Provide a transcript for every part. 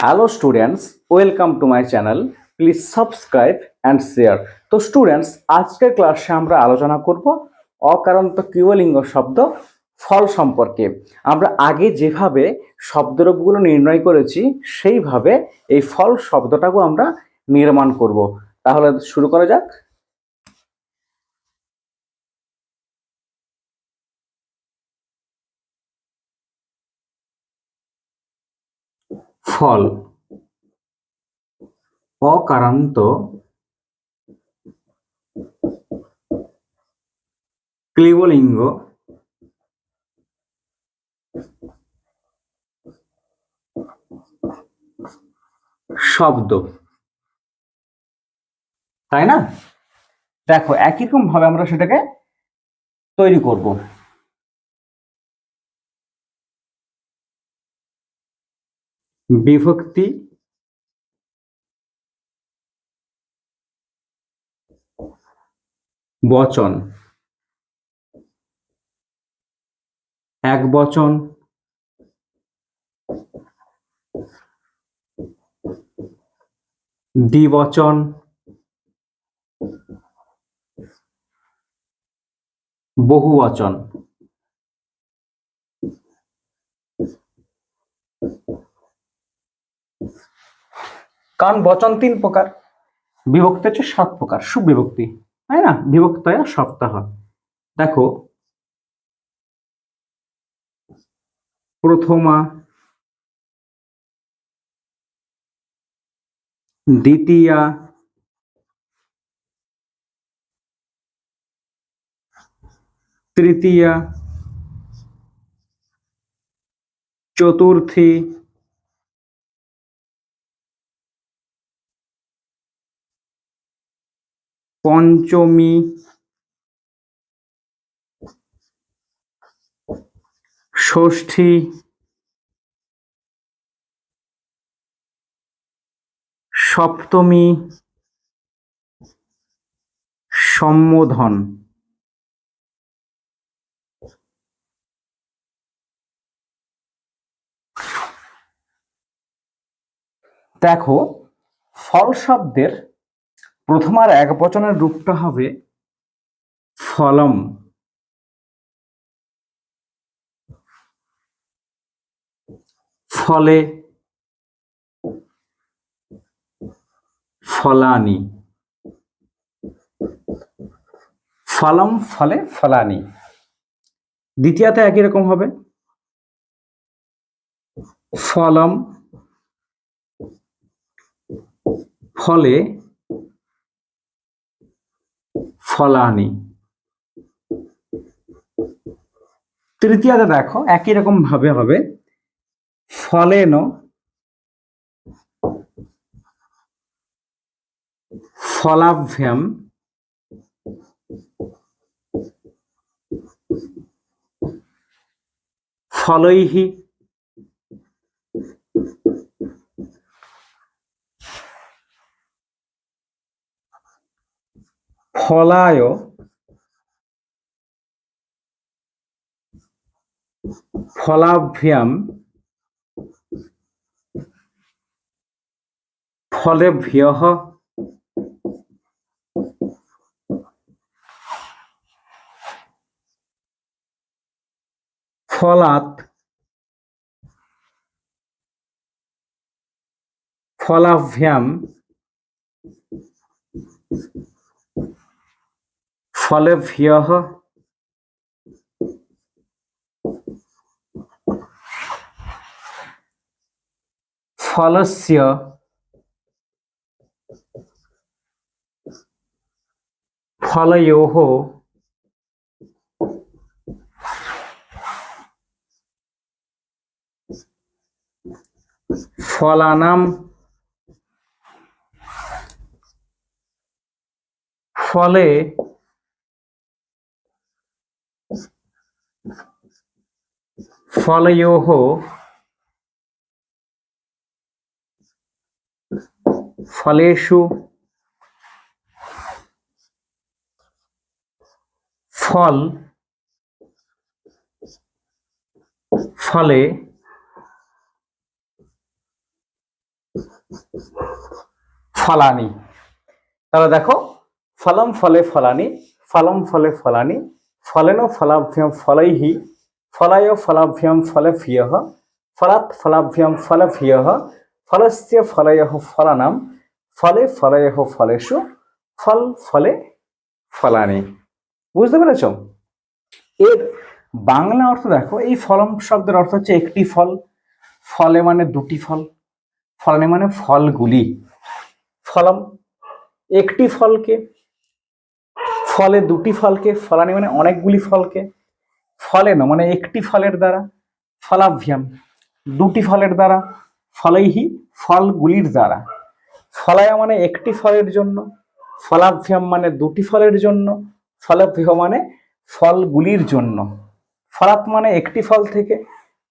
Hello students, welcome to my channel. Please subscribe and share. তো students, আজকের ক্লাসে আমরা আলোচনা করব অকারান্ত ক্রিয়ালিঙ্গ শব্দ ফল সম্পর্কে। আমরা আগে যেভাবে শব্দরূপগুলো নির্ণয় করেছি সেইভাবে এই ফল শব্দটাকেও আমরা নির্মাণ করব। তাহলে শুরু করা যাক। ফল অকারান্ত ক্লিবলিঙ্গ শব্দ, তাই না? দেখো, একই রকম ভাবে আমরা সেটাকে তৈরি করব। বিভক্তি বচন, এক বচন, দ্বিবচন, বহুবচন। কারণ বচন 3 প্রকার, বিভক্তি হচ্ছে 7 প্রকার, সুবিভক্তি, তাই না? বিভক্তয়া সপ্তাহ। দেখো, প্রথমা, দ্বিতীয়া, তৃতীয়া, চতুর্থী, পঞ্চমী, ষষ্ঠী, সপ্তমী, সম্বোধন। দেখো, ফল শব্দের প্রথম আর এক বচনের রূপটা হবে ফলম। ফলে, ফলানি। ফলম, ফলে, ফলানি। দ্বিতীয়তে একই রকম হবে, ফলম, ফলে, ফলানি। তৃতীয়তে দেখো একই রকম ভাবে হবে, ফলেন, ফলাভ্যাম, ফলৈঃ, ফলায়, ফলাভ্যাম, ফলেভ্যঃ, ফলাৎ, ফলাভ্যাম, ফলেভ্যঃ, ফলস্য, ফলয়োঃ, ফলানাম, ফলে, ফলয়োঃ, ফলেষু, ফল, ফলে, ফলানি। তাহলে দেখো, ফলম ফলে ফলানি, ফলম ফলে ফলানি, ফলেন ফলাভ্যাম ফলৈহি, ফলায় ফলাভ্যাম ফলভিয়ঃ, ফলাৎ ফলাভ্যাম ফলভিয়ঃ, ফলস্য ফলয়ঃ ফলানাম, ফলে ফলয়ঃ ফলেষু, ফল ফলে ফলানি। বুঝতে পেরেছ? এর বাংলা অর্থ দেখো, এই ফলম শব্দের অর্থ হচ্ছে একটি ফল, ফলে মানে দুটি ফল, ফলানি মানে ফলগুলি। ফলম একটি ফলকে, ফলে দুটি ফলকে, ফলানি মানে অনেকগুলি ফলকে, ফলেন মানে একটি ফলের দ্বারা, ফলাভ্যাম দুটি ফলের দ্বারা, ফলৈহি ফলগুলির দ্বারা, ফলায়া মানে একটি ফলের জন্য, ফলাভ্যাম মানে দুটি ফলের জন্য, ফলভ্য মানে ফলগুলির জন্য, ফলাৎ মানে একটি ফল থেকে,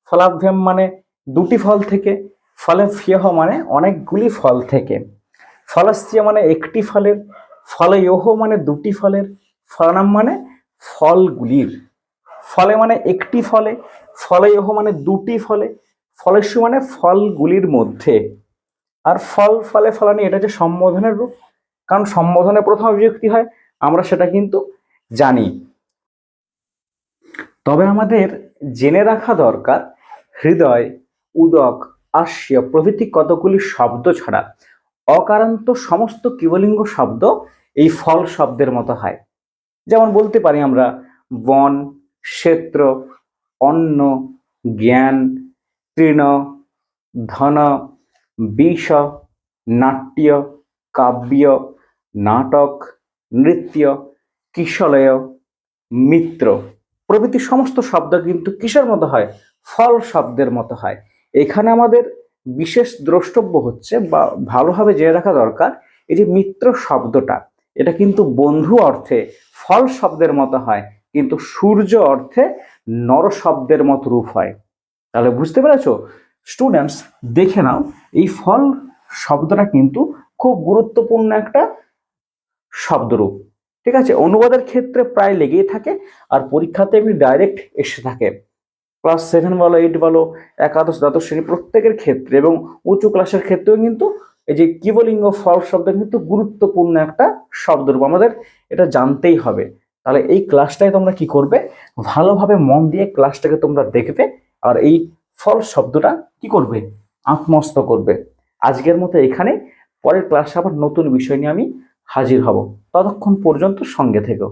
ফলাভ্যাম মানে দুটি ফল থেকে, ফলভিয়ঃ মানে অনেকগুলি ফল থেকে, ফলস্য মানে একটি ফলের, ফলয়োঃ মানে দুটি ফলের, ফলানাম মানে ফলগুলির, ফলে মানে একটি ফলে, ফলয়োঃ মানে দুটি ফলে, ফলেষু মানে ফলগুলির মধ্যে। আর ফল ফলে ফলানি এটা যে সম্বোধনের রূপ, কারণ সম্বোধনের প্রথম বিভক্তি হয়, আমরা সেটা কিন্তু জানি। তবে আমাদের জেনে রাখা দরকার, হৃদয়, উদক, আস্য প্রভৃতি কতগুলি শব্দ ছাড়া অকারান্ত সমস্ত ক্রিয়ালিঙ্গ শব্দ এই ফল শব্দের মতো হয়। যেমন বলতে পারি আমরা বন, ক্ষেত্র, অন্ন, জ্ঞান, তৃণ, ধন, বিষ, নাট্য, কাব্য, নাটক, নৃত্য, কিশলয়, মিত্র প্রভৃতি সমস্ত শব্দ কিন্তু কিসের মতো হয়? ফল শব্দের মতো হয়। এখানে আমাদের বিশেষ দ্রষ্টব্য হচ্ছে বা ভালোভাবে জেনে রাখা দরকার, এই যে মিত্র শব্দটা, এটা কিন্তু বন্ধু অর্থে ফল শব্দের মতো হয়, কিন্তু সূর্য অর্থে নর শব্দের মতো রূপ হয়। তাহলে বুঝতে পেরেছো স্টুডেন্টস? দেখে নাও, এই ফল শব্দটা কিন্তু খুব গুরুত্বপূর্ণ একটা শব্দরূপ। ঠিক আছে, অনুবাদের ক্ষেত্রে প্রায় লেগেই থাকে, আর পরীক্ষাতে এমনি ডাইরেক্ট এসে থাকে। ক্লাস 7 বলো, 8 বলো, একাদশ দ্বাদশ শ্রেণী প্রত্যেকের ক্ষেত্রে এবং উঁচু ক্লাসের ক্ষেত্রেও কিন্তু এই যে ক্রিয়ালিঙ্গ ফল শব্দ কিন্তু গুরুত্বপূর্ণ একটা শব্দরূপ, আমাদের এটা জানতেই হবে। তাহলে এই ক্লাসটায় তোমরা কি করবে, ভালোভাবে মন দিয়ে ক্লাসটাকে তোমরা দেখবে, আর এই ফল শব্দটা কি করবে, আত্মস্থ করবে। আজকের মতো এখানে, পরের ক্লাসে আবার নতুন বিষয় নিয়ে আমি হাজির হব। ততক্ষণ পর্যন্ত সঙ্গে থেকো।